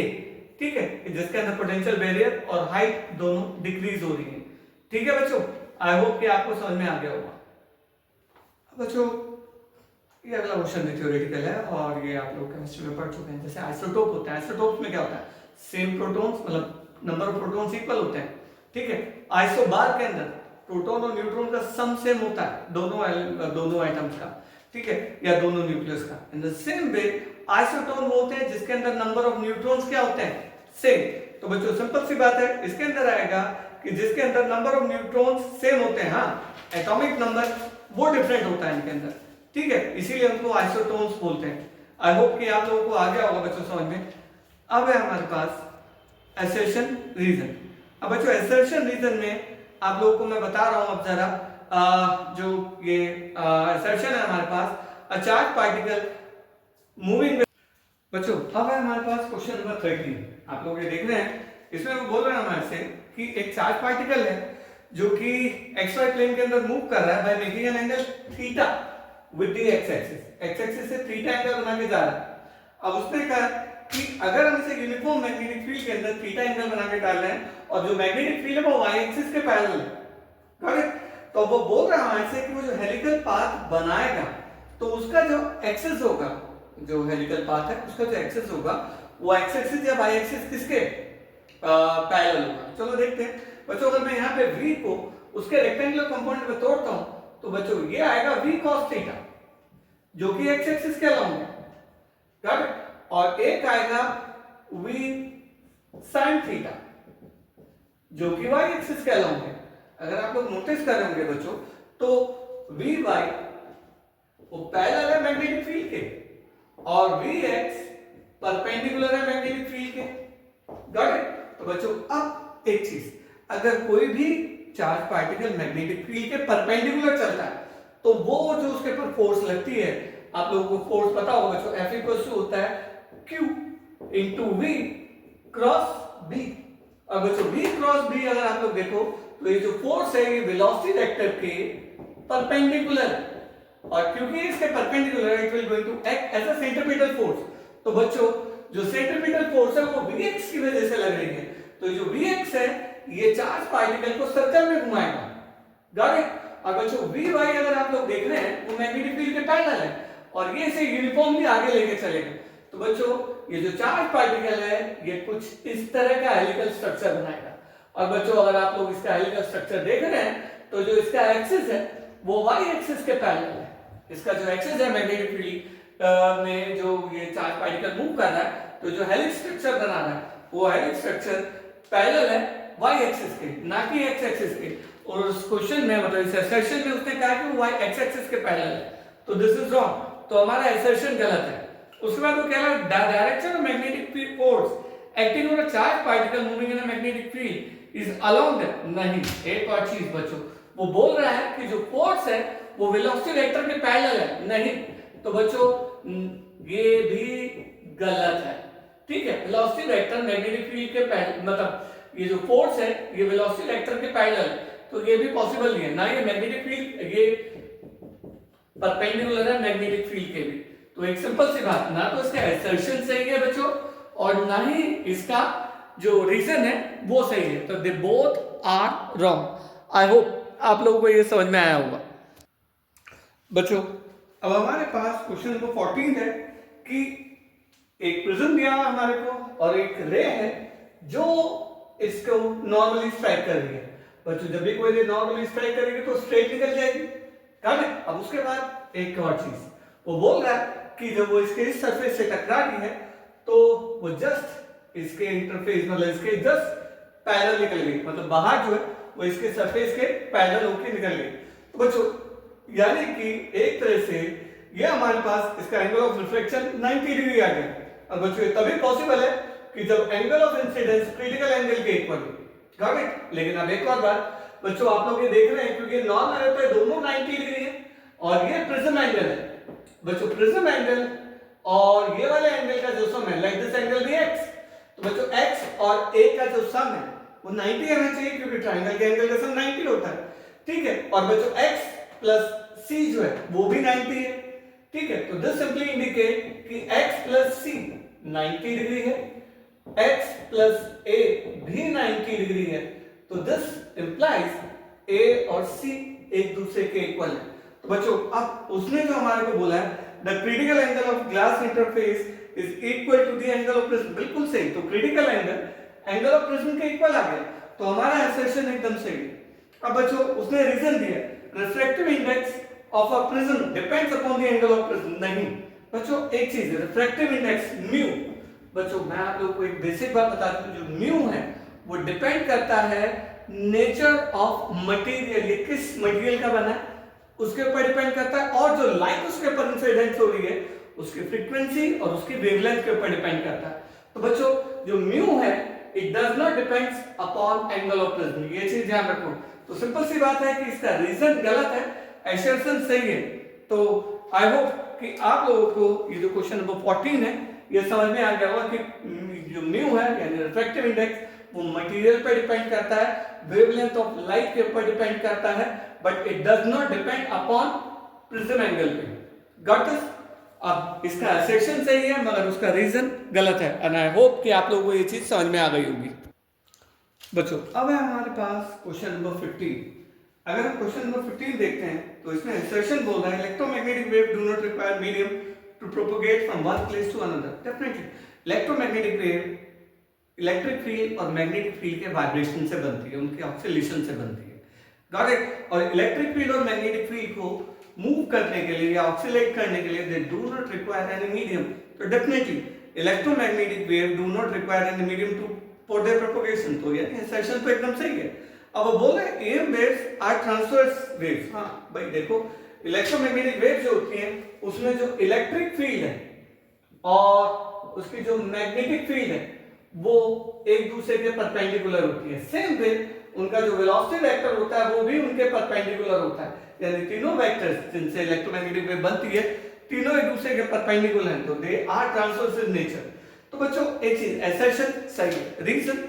ठीक है, जिसके अंदर पोटेंशियल बैरियर और हाइट दोनों डिक्रीज हो रही है। ठीक है बच्चों, आई होप कि आपको समझ में आ गया होगा। बच्चों ये अगला क्वेश्चन भी थ्योरेटिकल है और ये आप लोग केमिस्ट्री में पढ़ चुके हैं। जैसे आइसोटोप होता है, आइसोटोप में क्या होता है, सेम प्रोटॉन्स मतलब नंबर ऑफ प्रोटॉन्स इक्वल होते हैं, ठीक है। आइसोबार के अंदर प्रोटॉन और न्यूट्रॉन का सम सेम होता है, दोनों एटम्स का, ठीक है, या दोनों न्यूक्लियस का। In the same way isotone वो होते हैं जिसके अंदर नंबर ऑफ न्यूट्रॉन्स क्या होते हैं, सेम। तो बच्चों सिंपल सी बात है, इसके अंदर आएगा कि जिसके अंदर नंबर ऑफ न्यूट्रॉन्स सेम होते हैं, हाँ, एटॉमिक नंबर वो डिफरेंट होता है इनके अंदर, ठीक है, इसीलिए उनको आइसोटोन्स बोलते हैं। आई होप कि आप लोगों को आ गया होगा बच्चों समझ में। अब है हमारे पास असर्शन रीजन। अब बच्चों असर्शन रीजन में आप लोगों को मैं बता रहा हूं अब जरा जो ये असर्शन है हमारे पास, अ चार्ज पार्टिकल मूविंग। बच्चों अब है हमारे पास क्वेश्चन नंबर 13, आप लोग ये देख रहे हैं, इसमें वो बोल रहे हैं हमारे से कि एक चार्ज पार्टिकल है जो कि एक्सवाई प्लेन के अंदर मूव कर रहा है by making an angle theta with the x axis, x axis से थीटा एंगल बना के जा रहा है। अब उसने कहा कि अगर हम इसे यूनिफॉर्म मैग्नेटिक फील्ड के अंदर थीटा एंगल बना के डाल रहे हैं और जो मैग्नेटिक फील्ड है वो वाई एक्सिस के पैरेलल है, गॉट इट। तो वो बोल रहा है हमसे कि वो जो हेलिकल पाथ बनाएगा तो उसका जो एक्सिस होगा, जो हेलिकल पाथ है उसका जो एक्सिस होगा वो एक्स एक्सिस या वाई एक्सिस किसके पैरेलल होगा। चलो देखते हैं बच्चों, अगर मैं यहाँ पे v को उसके रेक्टेंगुलर कंपोनेंट में तोड़ता हूं तो बच्चों ये आएगा v cos थीटा जो कि x एक्सिस के अलाउंग है, गॉट इट, और एक आएगा v sin थीटा जो कि y एक्सिस के अलाउंग है। अगर आप लोग नोटिस कर रहे होंगे बच्चों तो vy वो पैरेलल है मैग्नेटिक फील्ड के और vx परपेंडिकुलर है मैग्नेटिक फील्ड के, गॉट इट। तो बच्चों अब एक चीज, अगर कोई भी चार्ज पार्टिकल मैग्नेटिक फील्ड के परपेंडिकुलर चलता है तो वो जो उसके ऊपर फोर्स लगती है, आप लोगों को फोर्स पता होगा बच्चों, F इक्वल टू होता है Q into V cross B। और बच्चों V क्रॉस B अगर आप लोग देखो तो ये जो फोर्स है ये वेलोसिटी वेक्टर के परपेंडिकुलर, और क्योंकि इसके perpendicular it will going to act as a centripetal force. तो बच्चों जो सेंट्रीपिटल फोर्स है वो Vx की वजह से लग रही है, तो जो Vx है ये चार्ज पार्टिकल को सर्कल में घुमाएगा, गॉट इट। और बच्चों Vy अगर आप लोग देख रहे हैं वो मैग्नेटिक फील्ड के पैरेलल है और ये इसे यूनिफॉर्मली आगे लेके चलेगा। तो बच्चों ये जो चार्ज पार्टिकल है ये कुछ इस तरह का हेलिकल स्ट्रक्चर बनाएगा। और बच्चों अगर आप लोग इसका हेलिकल स्ट्रक्चर देख रहे हैं तो जो इसका एक्सिस है वो y एक्सिस के पैरेलल है। इसका जो एक्सिस है मैग्नेटिक फील्ड में जो ये चार्ज पार्टिकल मूव कर रहा है, तो जो हेलिक्स स्ट्रक्चर बना रहा है वो हेलिक्स स्ट्रक्चर पैरेलल है y एक्सिस के, ना कि x एक्सिस के। और उस क्वेश्चन में मतलब इस असर्शन में उसने कहा कि वो y x एक्सिस के पैरेलल है, तो दिस इज रॉन्ग, तो हमारा असर्शन गलत है। उसके बाद वो कह रहा है direction of magnetic force acting on a charge particle moving in a magnetic field is along the, नहीं, एक और चीज बच्चों, वो बोल रहा है कि जो फोर्स है वो वेलोसिटी वेक्टर के पैरेलल है, नहीं। तो बच्चों ये भी गलत है, ठीक है। वेलोसिटी वेक्टर मैग्नेटिक फील्ड के पैरेलल, मतलब ये जो फोर्स है ये वेलोसिटी वेक्टर के पैरेलल है, तो ये भी पॉसिबल नहीं है, ना ये मैग्नेटिक फील्ड ये परपेंडिकुलर है मैग्नेटिक फील्ड के भी। तो एक सिंपल सी बात, ना तो इसका असर्शन सही है बच्चों और ना ही इसका जो रीजन है वो सही है, तो they both are wrong. I hope आप लोगों को ये समझ में आया होगा बच्चों। अब हमारे पास क्वेश्चन नंबर 14 है कि एक प्रिज्म दिया हमारे को और एक रे है जो इसको नॉर्मली स्ट्राइक कर रही है। बच्चों जब भी कोई रे नॉर्मली स्ट्राइक करेगी तो स्ट्रेट निकल जाएगी, करेक्ट है। अब उसके बाद एक और चीज वो बोल रहा है कि जब वो इसके इस सरफेस से टकरा रही है तो वो जस्ट इसके इंटरफेस मतलब इसके जस्ट पैरेलल निकल गई, मतलब बाहर जो है वो इसके सरफेस के पैरेलल होकर निकल गई। तो बच्चों यानी कि एक तरह से ये हमारे पास इसका एंगल ऑफ रिफ्लेक्शन 90 डिग्री आ गया। और बच्चों ये तभी पॉसिबल है कि जब angle of incidence critical angle के इक्वल हो, गॉट इट। लेकिन अब एक और बात बच्चों, आप लोग ये देख रहे हैं क्योंकि नॉर्मल है तो ये दोनों 90 डिग्री है और ये प्रिज्म एंगल है बच्चों, प्रिज्म एंगल और ये वाले एंगल का जो सम है लाइक दिस एंगल भी x, तो बच्चों x और a का जो सम है वो 90 आना चाहिए क्योंकि ट्रायंगल के एंगल का सम 90 होता है, ठीक है। और बच्चों x प्लस c जो है वो भी 90 है, ठीक है। तो दिस सिंपली इंडिकेट कि x प्लस c 90 डिग्री है, x प्लस a भी 90 डिग्री है। तो दिस इंप्लाइज ए और सी एक दूसरे के इक्वल है। तो बच्चों अब उसने जो हमारे को बोला है the critical angle of glass interface is equal to the angle of prism, बिल्कुल सही। तो क्रिटिकल एंगल ऑफ प्रिज्म के इक्वल आ गया, तो हमारा असर्शन एकदम सही है। अब बच्चों उसने रीजन दिया refractive index of a prism depends upon the angle of prism. नहीं बच्चों, एक चीज है रिफ्रैक्टिव इंडेक्स म्यू। बच्चों मैं आप लोगों को एक बेसिक बात बता दूं, जो म्यू है वो डिपेंड करता है नेचर ऑफ मटेरियल, ये किस मटेरियल का बना है उसके ऊपर डिपेंड करता है, और जो लाइट उसके ऊपर इंसिडेंट हो रही है उसकी फ्रीक्वेंसी और उसकी वेवलेंथ के ऊपर डिपेंड करता है। तो बच्चों जो म्यू है it does not depends upon angle of prism, ये चीज ध्यान रखो। तो सिंपल सी बात है कि इसका रीजन गलत है, असर्शन सही है। तो आई होप कि आप लोगों को ये जो क्वेश्चन नंबर 14 है ये समझ में आ गया होगा कि जो म्यू है यानी रिफ्रैक्टिव इंडेक्स वो मटेरियल पे डिपेंड करता है, वेवलेंथ ऑफ लाइट के ऊपर डिपेंड करता है, but it does not depend upon prism angle पे। Got this? अब इसका असर्शन सही है मगर उसका रीजन गलत है, एंड आई होप कि आप लोगों को ये चीज समझ में आ गई होगी। बच्चों अब है हमारे पास क्वेश्चन नंबर 15। अगर हम क्वेश्चन नंबर 15 देखते हैं तो इसमें असर्शन बोल रहा है electromagnetic wave do not require medium to propagate from one place to another. Definitely electromagnetic wave electric field और मैग्नेटिक फील्ड के वाइब्रेशन से बनती है, उनके ऑक्सीलेशन से बनती है। Got it? और इलेक्ट्रिक फील्ड और मैग्नेटिक फील्ड को मूव करने के लिए या ऑक्सीलेट करने के लिए they do not require any medium. तो definitely electromagnetic wave do not require any medium to for their propagation. तो यानी असर्शन तो एकदम सही है। अब वो बोल रहे हैं EM waves are transverse waves. हाँ भाई देखो, इलेक्ट्रोमैग्नेटिक वेव्स जो होती हैं उसमें जो इलेक्ट्रिक फील्ड है और उसकी जो मैग्नेटिक फील्ड है वो एक दूसरे के परपेंडिकुलर होती है। सेम वे उनका जो वेलोसिटी वेक्टर होता है वो भी उनके परपेंडिकुलर होता है, यानी तीनों वेक्टर्स जिनसे इलेक्ट्रोमैग्नेटिक वेव बनती है तीनों एक दूसरे के परपेंडिकुलर हैं, तो they are transverse in nature. तो बच्चों एक चीज असर्शन सही है, रीजन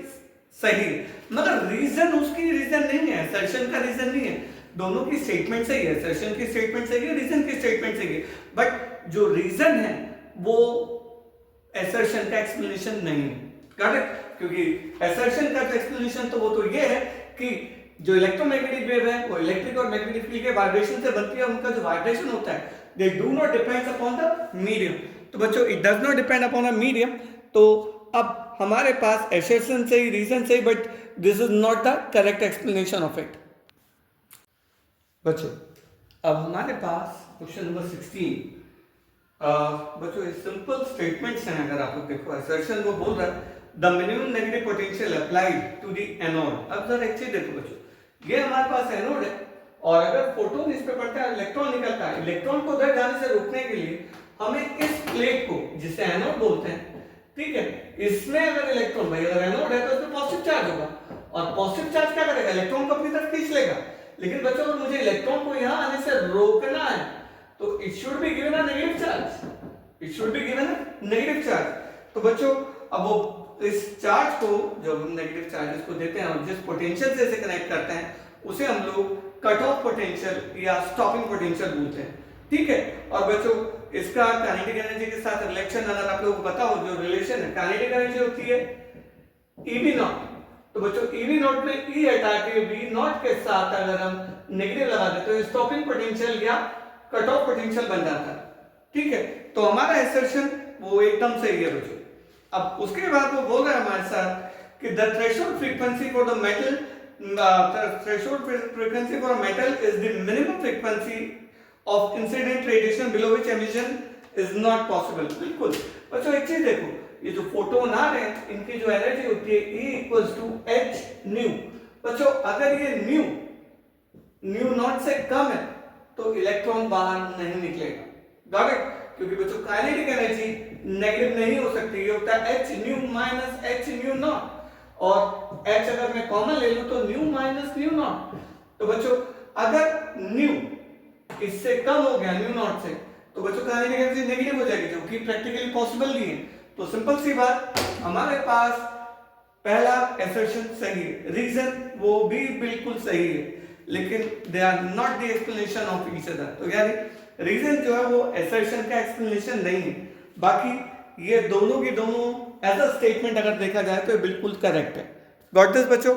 सही है, मगर रीजन उसकी रीजन नहीं है, असर्शन का रीजन नहीं है। दोनों की स्टेटमेंट सही है, असर्शन की स्टेटमेंट सही है, रीजन की स्टेटमेंट सही है, बट जो रीजन है वो असर्शन का एक्सप्लेनेशन नहीं है। Got it? क्योंकि असर्शन का एक्सप्लेनेशन तो वो तो ये है कि जो इलेक्ट्रोमैग्नेटिक वेव है वो इलेक्ट्रिक और मैग्नेटिक फील्ड के वाइब्रेशन से बनती है, उनका जो वाइब्रेशन होता है दे do not depends upon the medium. तो बच्चों it does not depend upon a medium. तो अब हमारे पास असर्शन सही, रीजन सही, but this is not the correct explanation of it. बच्चों अब हमारे पास क्वेश्चन नंबर 16। बच्चों सिंपल स्टेटमेंट्स हैं, अगर आप लोग देखो असर्शन वो बोल रहा है the minimum negative potential applied to the anode. अब जरा एक चीज देखो बच्चों, ये हमारे पास एनोड है और अगर फोटोन इस पे पड़ता है इलेक्ट्रॉन निकलता है, इलेक्ट्रॉन को उधर जाने से रोकने के लिए हमें इस प्लेट को जिसे एनोड बोलते हैं, ठीक है, इसमें अगर इलेक्ट्रॉन भाई अगर एनोड है तो इसमें पॉजिटिव चार्ज होगा और पॉजिटिव चार्ज क्या करेगा, इलेक्ट्रॉन को अपनी तरफ खींच लेगा। लेकिन बच्चों अगर मुझे इलेक्ट्रॉन को यहां आने से रोकना है तो it should be given a negative charge, it should be given a negative charge. तो बच्चों अब वो इस चार्ज को जब हम नेगेटिव चार्जेस को देते हैं और जिस पोटेंशियल से इसे कनेक्ट करते हैं उसे हम लोग कट ऑफ पोटेंशियल या स्टॉपिंग पोटेंशियल बोलते हैं, ठीक है। और बच्चों इसका काइनेटिक एनर्जी के साथ रिलेशन अगर आप लोगों को पता हो, जो रिलेशन है काइनेटिक एनर्जी होती है ईवी नॉट। तो बच्चों ईवी नॉट में ई हटा के वी नॉट के साथ अगर हम नेगेटिव लगा देते तो स्टॉपिंग पोटेंशियल या कट ऑफ पोटेंशियल बन जाता है, ठीक है। तो हमारा असर्शन वो एकदम सही है बच्चों। अब उसके बाद वो बोल रहा है हमारे साथ कि the threshold frequency for the metal, threshold frequency for a metal is the minimum frequency of incident radiation below which emission is not possible. बिल्कुल बच्चों एक चीज देखो, ये जो फोटोन आ रहे हैं इनकी जो एनर्जी होती है E equals to h nu. बच्चों अगर ये न्यू नॉट से कम है तो इलेक्ट्रॉन बाहर नहीं निकलेगा, गॉट इट? क्योंकि बच्चों काइनेटिक एनर्जी नेगेटिव नहीं हो सकती, ये होता है h new minus h new not, और h अगर मैं कॉमन ले लूं तो न्यू माइनस न्यू नॉट। तो बच्चों अगर न्यू इससे कम हो गया न्यू नॉट से तो बच्चों काइनेटिक एनर्जी नेगेटिव हो जाएगी, जो कि प्रैक्टिकली पॉसिबल नहीं है। तो सिंपल सी बात, हमारे पास पहला असर्शन सही है, रीजन वो भी बिल्कुल सही है, लेकिन they are not the explanation of each other. तो यानी रीजन जो है वो असर्शन का एक्सप्लेनेशन नहीं है, बाकी ये दोनों की दोनों एज अ स्टेटमेंट अगर देखा जाए तो बिल्कुल करेक्ट है। गॉट दिस बच्चों?